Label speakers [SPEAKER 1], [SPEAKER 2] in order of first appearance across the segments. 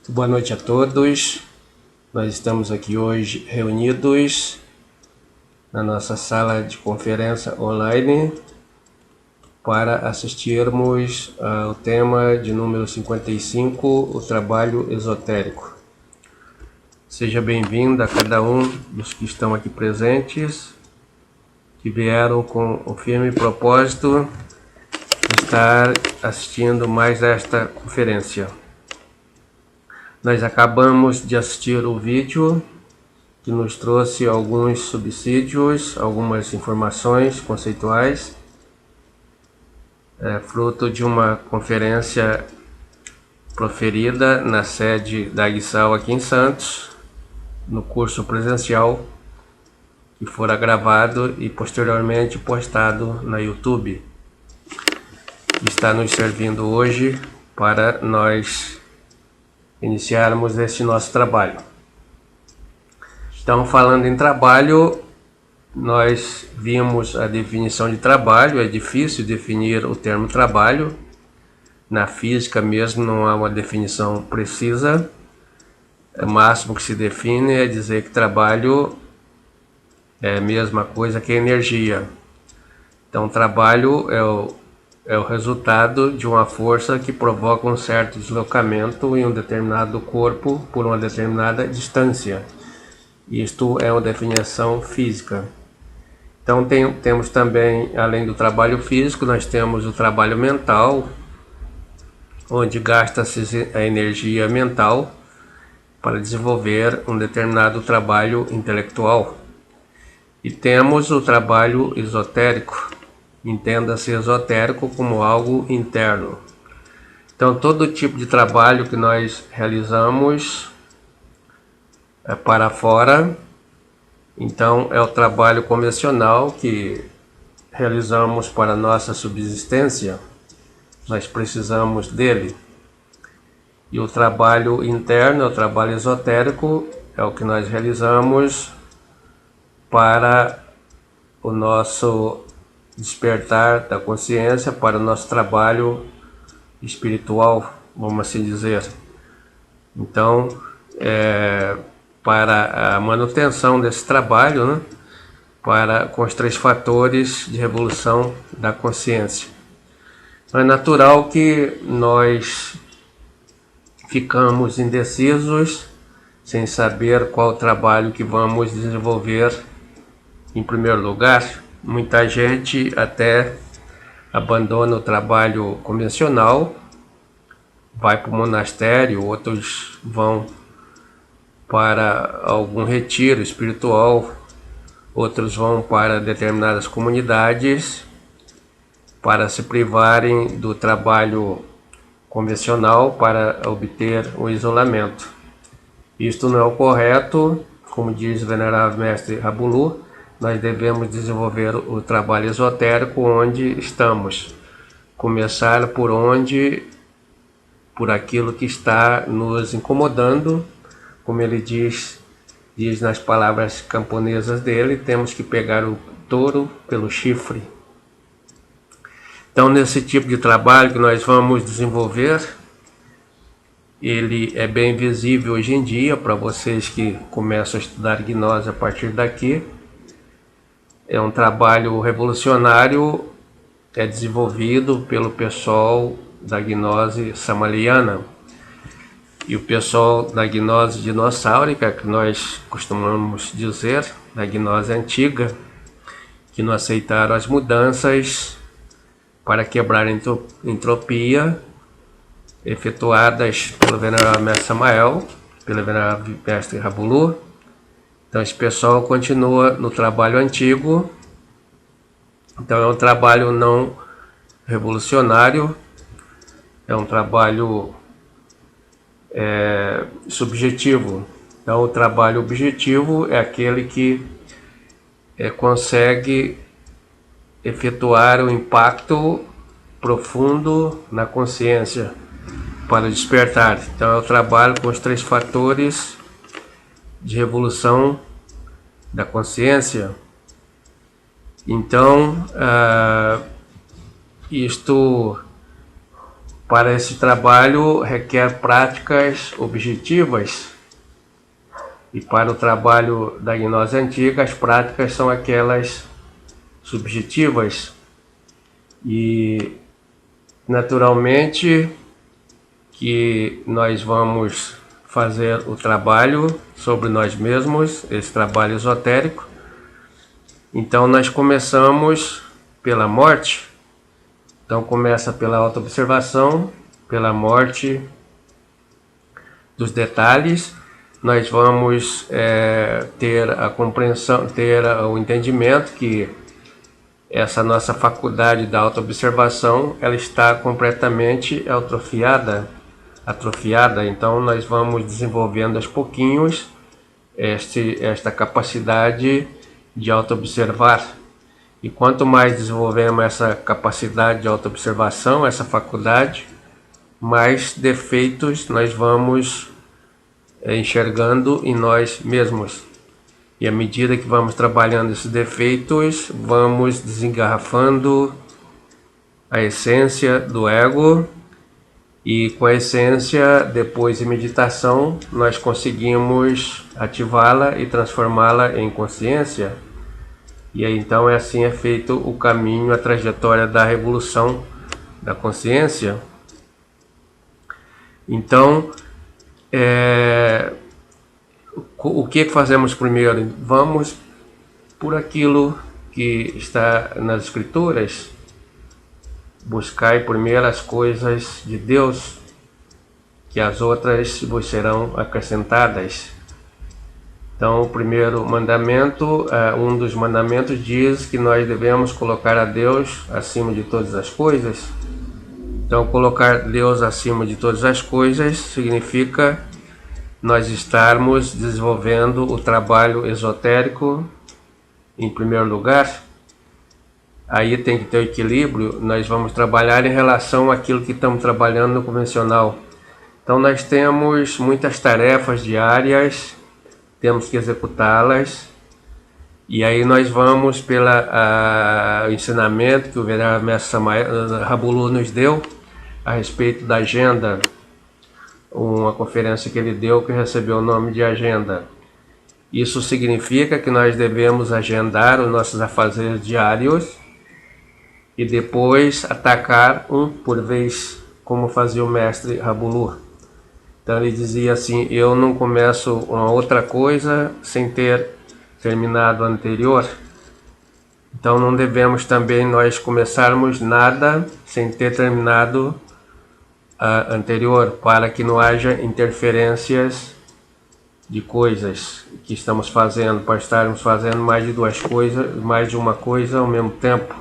[SPEAKER 1] Boa noite a todos. Nós estamos aqui hoje reunidos na nossa sala de conferência online para assistirmos ao tema de número 55, o trabalho esotérico. Seja bem-vindo a cada um dos que estão aqui presentes, que vieram com o firme propósito de estar assistindo mais esta conferência. Nós acabamos de assistir o vídeo que nos trouxe alguns subsídios, algumas informações conceituais, fruto de uma conferência proferida na sede da Aguissal aqui em Santos, no curso presencial, que fora gravado e posteriormente postado na YouTube. Está nos servindo hoje para nós iniciarmos esse nosso trabalho. Então, falando em trabalho, nós vimos a definição de trabalho. É difícil definir o termo trabalho. Na física mesmo não há uma definição precisa. O máximo que se define é dizer que trabalho é a mesma coisa que energia. Então, trabalho é o resultado de uma força que provoca um certo deslocamento em um determinado corpo por uma determinada distância. Isto é uma definição física. Então temos também, além do trabalho físico, nós temos o trabalho mental, onde gasta-se a energia mental para desenvolver um determinado trabalho intelectual. E temos o trabalho esotérico. Entenda-se esotérico como algo interno. Então, todo tipo de trabalho que nós realizamos é para fora. Então, é o trabalho convencional que realizamos para nossa subsistência. Nós precisamos dele. E o trabalho interno, o trabalho esotérico, é o que nós realizamos para o nosso despertar da consciência, para o nosso trabalho espiritual, vamos assim dizer. Então, para a manutenção desse trabalho, né, com os 3 fatores de revolução da consciência. Então, é natural que nós ficamos indecisos, sem saber qual trabalho que vamos desenvolver em primeiro lugar. Muita gente até abandona o trabalho convencional, vai para o monastério, outros vão para algum retiro espiritual, outros vão para determinadas comunidades para se privarem do trabalho convencional para obter o isolamento. Isto não é o correto, como diz o venerável mestre Rabulu. Nós devemos desenvolver o trabalho esotérico onde estamos. Começar por aquilo que está nos incomodando. Como ele diz nas palavras camponesas dele, temos que pegar o touro pelo chifre. Então, nesse tipo de trabalho que nós vamos desenvolver, ele é bem visível hoje em dia para vocês que começam a estudar gnose a partir daqui. É um trabalho revolucionário, é desenvolvido pelo pessoal da gnose samaliana e o pessoal da gnose dinossáurica, que nós costumamos dizer, da gnose antiga, que não aceitaram as mudanças para quebrar a entropia efetuadas pelo venerável mestre Samael, pelo venerável mestre Rabulu. Então esse pessoal continua no trabalho antigo. Então é um trabalho não revolucionário, é um trabalho subjetivo. Então o trabalho objetivo é aquele que consegue efetuar um impacto profundo na consciência para despertar. Então é o trabalho com os 3 fatores de revolução da consciência. Então, isto Para esse trabalho requer práticas objetivas. E para o trabalho da gnose antiga, as práticas são aquelas subjetivas. E naturalmente que nós vamos fazer o trabalho sobre nós mesmos, esse trabalho esotérico. Então nós começamos pela morte. Então começa pela autoobservação, pela morte dos detalhes. Nós vamos ter a compreensão, ter o entendimento que essa nossa faculdade da autoobservação, ela está completamente atrofiada. Então nós vamos desenvolvendo aos pouquinhos esta capacidade de autoobservar. E quanto mais desenvolvemos essa capacidade de autoobservação, essa faculdade, mais defeitos nós vamos enxergando em nós mesmos. E à medida que vamos trabalhando esses defeitos, vamos desengarrafando a essência do ego. E com a essência, depois de meditação, nós conseguimos ativá-la e transformá-la em consciência. E aí então assim é feito o caminho, a trajetória da revolução da consciência. Então, o que fazemos primeiro? Vamos por aquilo que está nas Escrituras. Buscai primeiro as coisas de Deus, que as outras vos serão acrescentadas. Então, o primeiro mandamento, um dos mandamentos diz que nós devemos colocar a Deus acima de todas as coisas. Então, colocar Deus acima de todas as coisas significa nós estarmos desenvolvendo o trabalho esotérico em primeiro lugar. Aí tem que ter o equilíbrio. Nós vamos trabalhar em relação àquilo que estamos trabalhando no convencional. Então, nós temos muitas tarefas diárias, temos que executá-las, e aí nós vamos pelo ensinamento que o venerável mestre Rabulu nos deu a respeito da agenda, uma conferência que ele deu que recebeu o nome de agenda. Isso significa que nós devemos agendar os nossos afazeres diários e depois atacar um por vez, como fazia o mestre Rabulu. Então ele dizia assim: eu não começo uma outra coisa sem ter terminado a anterior. Então não devemos também nós começarmos nada sem ter terminado a anterior, para que não haja interferências de coisas que estamos fazendo, para estarmos fazendo mais de duas coisas, mais de uma coisa ao mesmo tempo.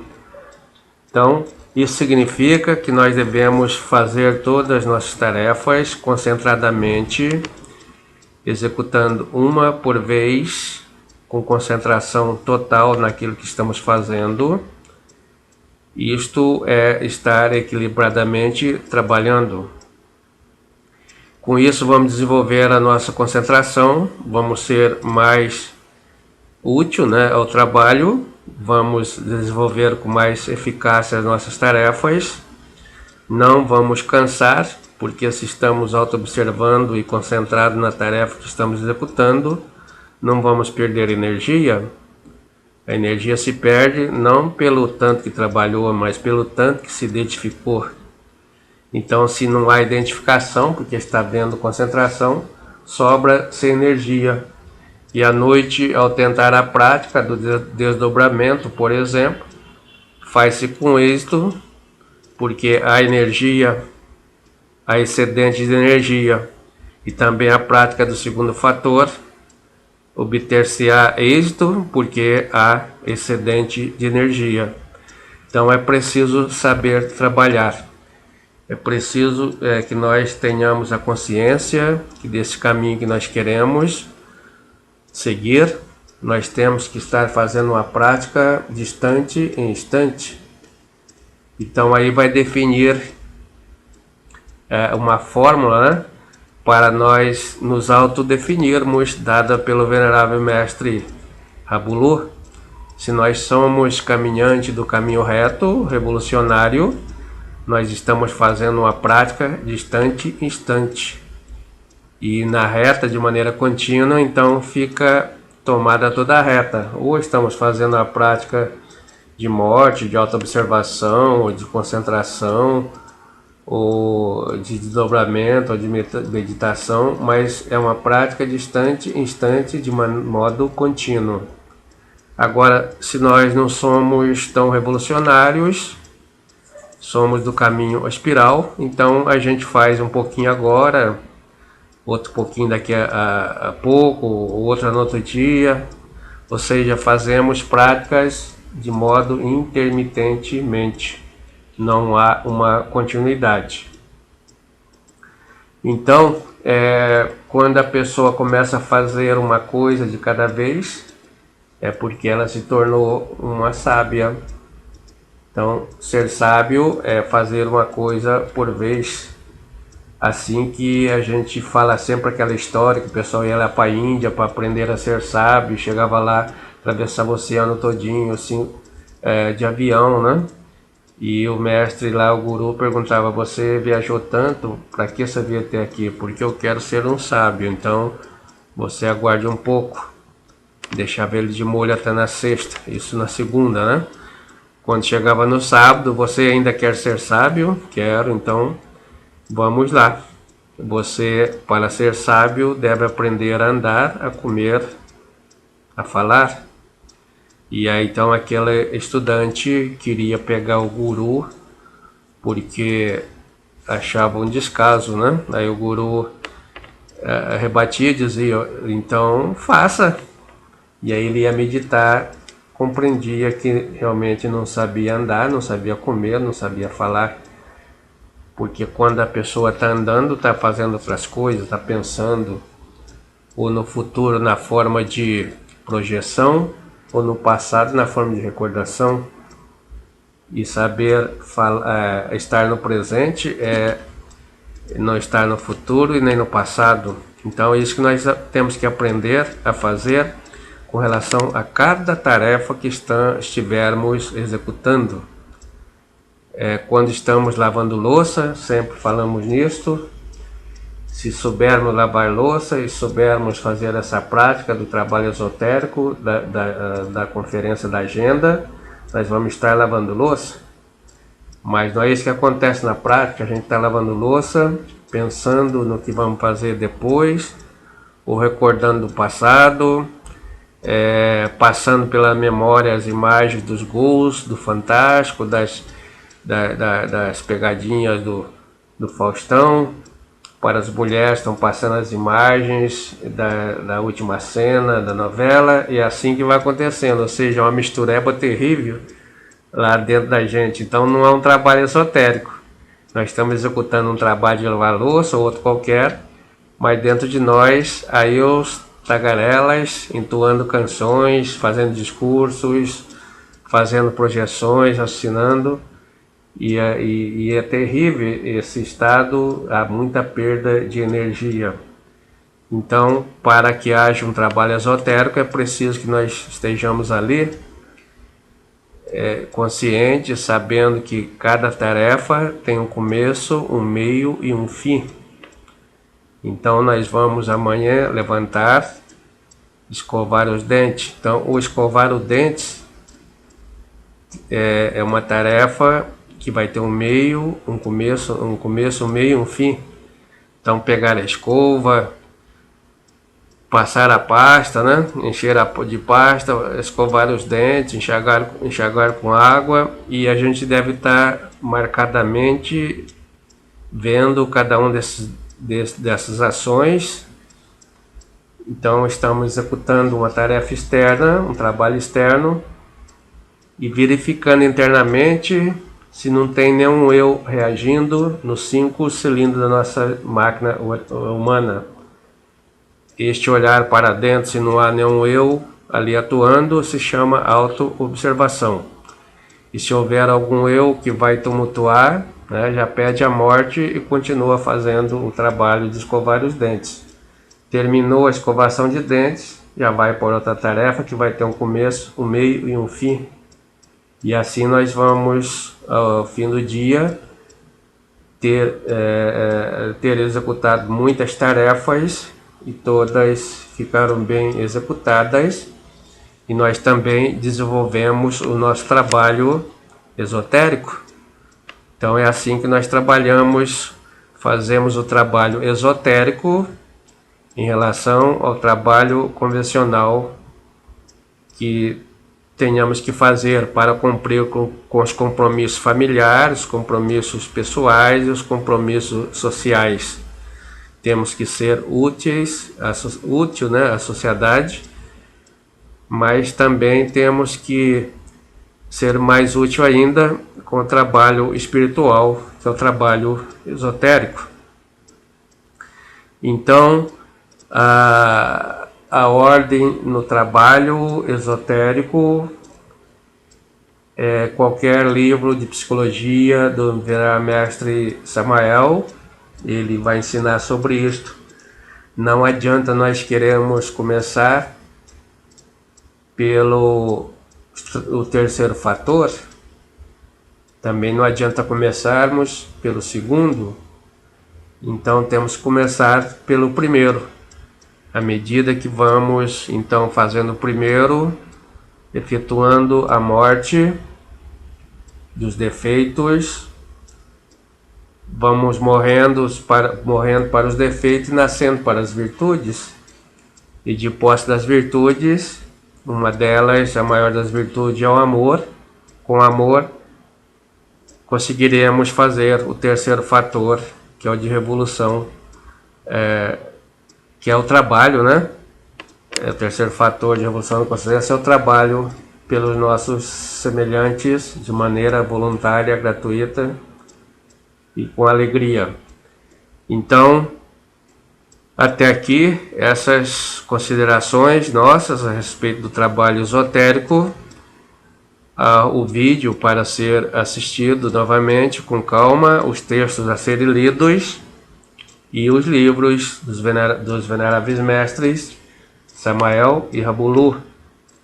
[SPEAKER 1] Então, isso significa que nós devemos fazer todas as nossas tarefas concentradamente, executando uma por vez, com concentração total naquilo que estamos fazendo. Isto é estar equilibradamente trabalhando. Com isso vamos desenvolver a nossa concentração, vamos ser mais útil, ao trabalho, vamos desenvolver com mais eficácia as nossas tarefas, não vamos cansar, porque se estamos auto-observando e concentrados na tarefa que estamos executando, não vamos perder energia. A energia se perde não pelo tanto que trabalhou, mas pelo tanto que se identificou. Então, se não há identificação, porque está dentro de concentração, sobra-se energia. E à noite, ao tentar a prática do desdobramento, por exemplo, faz-se com êxito, porque a energia, a excedente de energia, e também a prática do segundo fator, obter-se-á êxito, porque há excedente de energia. Então é preciso saber trabalhar. É preciso que nós tenhamos a consciência que desse caminho que nós queremos seguir, nós temos que estar fazendo uma prática de instante em instante. Então aí vai definir uma fórmula, para nós nos autodefinirmos, dada pelo venerável mestre Rabulu. Se nós somos caminhantes do caminho reto, revolucionário, nós estamos fazendo uma prática de instante em instante. E na reta de maneira contínua, então fica tomada toda a reta. Ou estamos fazendo a prática de morte, de autoobservação, ou de concentração, ou de desdobramento, ou de meditação, mas é uma prática de instante em instante, de modo contínuo. Agora, se nós não somos tão revolucionários, somos do caminho espiral, então a gente faz um pouquinho agora, outro pouquinho daqui a pouco, outra no outro dia, ou seja, fazemos práticas de modo intermitentemente, não há uma continuidade. Então, quando a pessoa começa a fazer uma coisa de cada vez, é porque ela se tornou uma sábia. Então, ser sábio é fazer uma coisa por vez. Assim que a gente fala sempre aquela história que o pessoal ia lá para a Índia para aprender a ser sábio, chegava lá, atravessava o oceano todinho, assim, de avião, né? E o mestre lá, o guru, perguntava: você viajou tanto, para que você veio até aqui? Porque eu quero ser um sábio, então você aguarde um pouco. Deixava ele de molho até na sexta, isso na segunda, né? Quando chegava no sábado: você ainda quer ser sábio? Quero, então vamos lá. Você, para ser sábio, deve aprender a andar, a comer, a falar. E aí então aquele estudante queria pegar o guru porque achava um descaso, né? Aí o guru rebatia e dizia: então faça. E aí ele ia meditar, compreendia que realmente não sabia andar, não sabia comer, não sabia falar. Porque quando a pessoa está andando, está fazendo outras coisas, está pensando, ou no futuro na forma de projeção, ou no passado na forma de recordação. E saber estar no presente é não estar no futuro e nem no passado. Então é isso que nós temos que aprender a fazer com relação a cada tarefa que estivermos executando. Quando estamos lavando louça, sempre falamos nisto. Se soubermos lavar louça e soubermos fazer essa prática do trabalho esotérico, da conferência da agenda, nós vamos estar lavando louça. Mas não é isso que acontece na prática. A gente está lavando louça, pensando no que vamos fazer depois, ou recordando do passado, passando pela memória as imagens dos gols, do Fantástico, das pegadinhas do Faustão. Para as mulheres estão passando as imagens da última cena da novela, e é assim que vai acontecendo, ou seja, uma mistureba terrível lá dentro da gente. Então não é um trabalho esotérico, nós estamos executando um trabalho de lavar louça ou outro qualquer, mas dentro de nós aí os tagarelas entoando canções, fazendo discursos, fazendo projeções, assinando. E é terrível esse estado, há muita perda de energia. Então, para que haja um trabalho esotérico, é preciso que nós estejamos ali, conscientes, sabendo que cada tarefa tem um começo, um meio e um fim. Então, nós vamos amanhã levantar, escovar os dentes. Então, o escovar os dentes é uma tarefa que vai ter um meio, um começo, um meio e um fim. Então pegar a escova, passar a pasta, né? Encher de pasta, escovar os dentes, enxagar com água, e a gente deve estar marcadamente vendo cada um dessas ações. Então estamos executando uma tarefa externa, um trabalho externo, e verificando internamente se não tem nenhum eu reagindo nos 5 cilindros da nossa máquina humana. Este olhar para dentro, se não há nenhum eu ali atuando, se chama auto-observação. E se houver algum eu que vai tumultuar, né, já pede a morte e continua fazendo o trabalho de escovar os dentes. Terminou a escovação de dentes, já vai para outra tarefa que vai ter um começo, um meio e um fim. E assim nós vamos, ao fim do dia, ter executado muitas tarefas e todas ficaram bem executadas, e nós também desenvolvemos o nosso trabalho esotérico. Então é assim que nós trabalhamos, fazemos o trabalho esotérico em relação ao trabalho convencional que tenhamos que fazer para cumprir com os compromissos familiares, os compromissos pessoais e os compromissos sociais. Temos que ser úteis, útil, né, à sociedade, mas também temos que ser mais útil ainda com o trabalho espiritual, que é o trabalho esotérico. Então, a ordem no trabalho esotérico é qualquer livro de psicologia do Venerável Mestre Samael, ele vai ensinar sobre isto. Não adianta nós queremos começar pelo o terceiro fator, também não adianta começarmos pelo segundo, então temos que começar pelo primeiro. À medida que vamos então fazendo o primeiro, efetuando a morte dos defeitos, vamos morrendo para os defeitos e nascendo para as virtudes, e de posse das virtudes, uma delas, a maior das virtudes, é o amor. Com amor conseguiremos fazer o terceiro fator, que é o de revolução, que é o trabalho, né? O terceiro fator de revolução da consciência é o trabalho pelos nossos semelhantes de maneira voluntária, gratuita e com alegria. Então, até aqui, essas considerações nossas a respeito do trabalho esotérico. O vídeo para ser assistido novamente com calma, os textos a serem lidos e os livros dos Veneráveis Mestres Samael e Rabulu,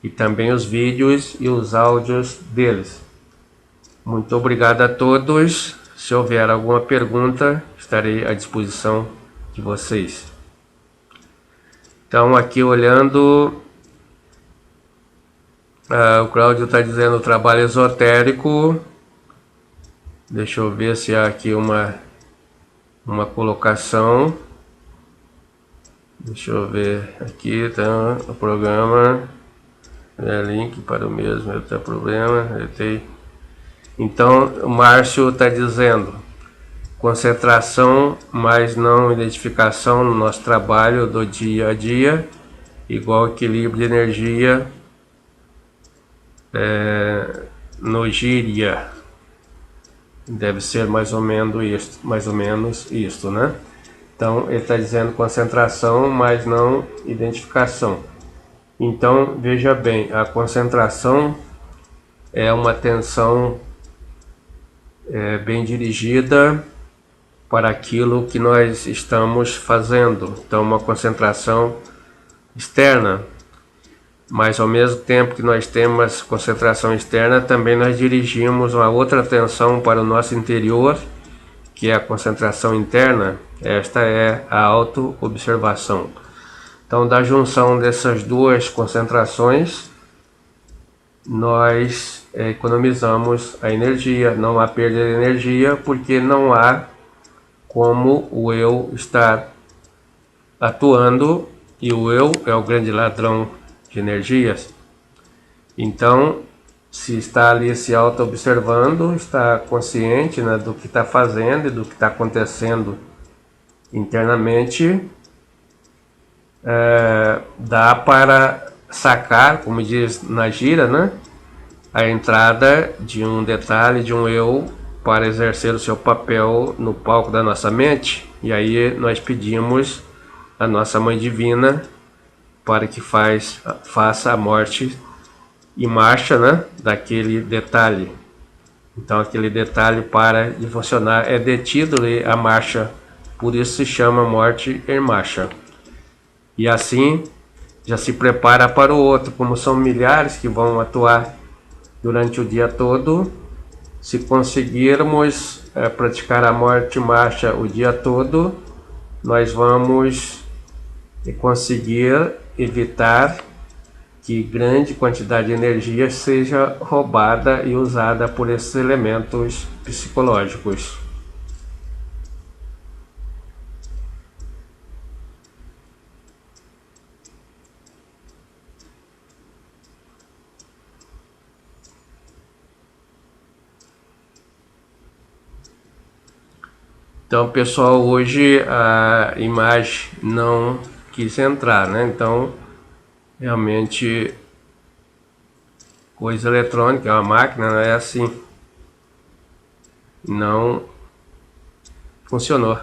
[SPEAKER 1] e também os vídeos e os áudios deles. Muito obrigado a todos. Se houver alguma pergunta, estarei à disposição de vocês. Então, aqui olhando, o Cláudio está dizendo trabalho esotérico. Deixa eu ver se há aqui uma colocação. Deixa eu ver aqui, então, o programa. Link para o mesmo, outro problema. Então, o Márcio está dizendo concentração, mas não identificação no nosso trabalho do dia a dia, igual equilíbrio de energia no gíria. Deve ser mais ou menos isto, né? Então, ele está dizendo concentração, mas não identificação. Então, veja bem, a concentração é uma atenção bem dirigida para aquilo que nós estamos fazendo. Então, uma concentração externa. Mas, ao mesmo tempo que nós temos concentração externa, também nós dirigimos uma outra atenção para o nosso interior, que é a concentração interna. Esta é a auto-observação. Então, da junção dessas duas concentrações, nós economizamos a energia. Não há perda de energia, porque não há como o eu estar atuando, e o eu é o grande ladrão de energias. Então, se está ali se auto-observando, está consciente, né, do que está fazendo e do que está acontecendo internamente, dá para sacar, como diz na gira, né, a entrada de um detalhe, de um eu, para exercer o seu papel no palco da nossa mente. E aí nós pedimos a nossa Mãe Divina para que faça a morte em marcha, né, daquele detalhe. Então aquele detalhe para de funcionar, é detido a marcha, por isso se chama morte em marcha. E assim já se prepara para o outro. Como são milhares que vão atuar durante o dia todo, Se conseguirmos praticar a morte marcha o dia todo, nós vamos conseguir evitar que grande quantidade de energia seja roubada e usada por esses elementos psicológicos. Então, pessoal, hoje a imagem não quis entrar, né? Então, realmente, coisa eletrônica, uma máquina, não é assim. Não funcionou.